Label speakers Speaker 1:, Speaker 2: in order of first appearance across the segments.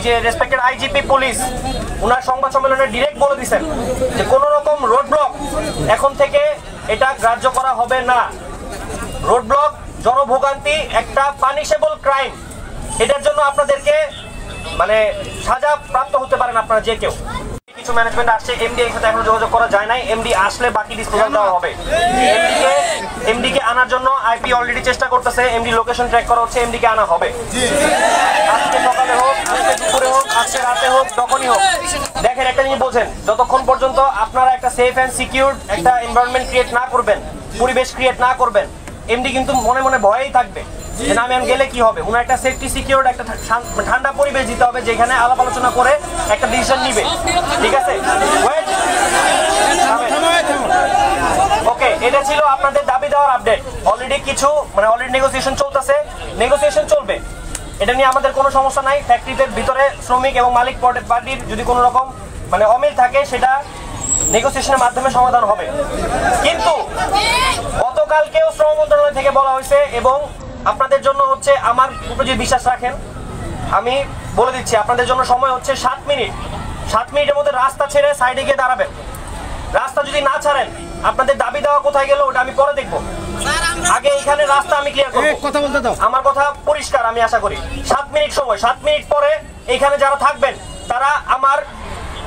Speaker 1: যে respected IGP police ওনার সংবাদ সম্মেলনে ডিরেক্ট বলে দিয়েছেন যে কোনো রকম রোড ব্লক এখন থেকে এটা গ্রাহ্য করা হবে না। রোড ব্লক জনভোগান্তি একটা পানিশেবল ক্রাইম, এটার জন্য আপনাদেরকে মানে সাজা প্রাপ্ত হতে পারেন আপনারা যে কেউ। কিছু ম্যানেজমেন্ট আসছে, এমডি এর সাথে এখনো যোগাযোগ করা যায় নাই, এমডি আসলে বাকি ডিসপোজাল দেওয়া হবে। এমডি কে আনার জন্য আইপি অলরেডি চেষ্টা করতেছে, এমডি লোকেশন ট্র্যাক করা হচ্ছে, এমডি কে আনা হবে। আজকে সকালে হোক, আজকে দুপুরে হোক, আজকে রাতে হোক, যখনই হোক। দেখেন একটা জিনিস বোঝেন, যতক্ষণ পর্যন্ত আপনারা একটা সেফ অ্যান্ড সিকিউর একটা এনভায়রনমেন্ট ক্রিয়েট না করবেন, পরিবেশ ক্রিয়েট না করবেন, এমডি কিন্তু মনে মনে ভয়েই থাকবে যে আমি গেলে কি হবে। ওনার একটা সেফটি সিকিউর একটা ঠান্ডা পরিবেশ দিতে হবে যেখানে আলাপ আলোচনা করে একটা ডিসিশন নিবে, ঠিক আছে? ওকে, এটা ছিল আপনাদের দাবি দেওয়ার আপডেট। অলরেডি কিছু মানে অলরেডি নেগোসিয়েশন চলতেছে, নেগোসিয়েশন চলবে, এটা নিয়ে আমাদের কোনো সমস্যা নাই। ফ্যাক্টরিতে ভিতরে শ্রমিক এবং মালিক পার্টির যদি কোনো রকম মানে অমিল থাকে সেটা নেগোসিয়েশনের মাধ্যমে সমাধান হবে। কিন্তু গতকালকেও শ্রম মন্ত্রণালয় থেকে বলা হয়েছে এবং আপনাদের জন্য হচ্ছে, আমার উপরে যদি বিশ্বাস রাখেন আমি বলে দিচ্ছি, আপনাদের জন্য সময় হচ্ছে 7 মিনিট। 7 মিনিটের মধ্যে রাস্তা ছেড়ে সাইডে গিয়ে দাঁড়াবেন। রাস্তা যদি না ছাড়েন আপনাদের দাবি দেওয়া কোথায় গেল ওটা আমি পরে দেখবো, আগে এখানে রাস্তা আমি ক্লিয়ার করব। কথা বলতে দাও, আমার কথা পরিষ্কার আমি আশা করি। 7 মিনিট সময়, 7 মিনিট পরে এখানে যারা থাকবেন তারা আমার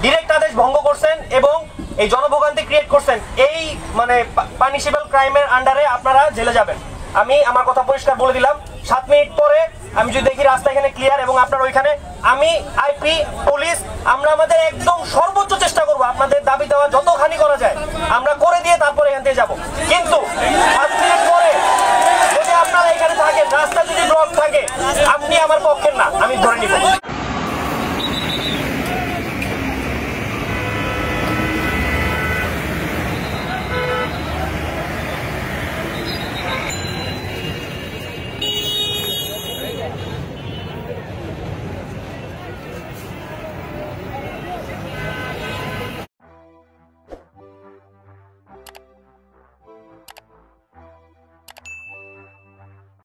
Speaker 1: ডিরেক্ট আদেশ ভঙ্গ করছেন এবং এই জনভোগান্তি ক্রিয়েট করছেন, এই মানে পানিশেবল ক্রাইমের আন্ডারে আপনারা জেলে যাবেন। আমি আমার কথা পরিষ্কার বলে দিলাম। 7 মিনিট পরে আমি যদি দেখি রাস্তা এখানে ক্লিয়ার এবং আপনার ওইখানে, আমি আইপি পুলিশ আমরা আমাদের একদম সর্বোচ্চ চেষ্টা করব আপনাদের দাবি দেওয়া যতখানি করা যায় আমরা করে দিয়ে তারপরে এখান থেকে যাবো। কিন্তু 7 মিনিট পরে যদি আপনারা এখানে থাকেন, রাস্তা যদি ব্লক থাকে, আপনি আমার পক্ষের না, আমি ধরে নিব।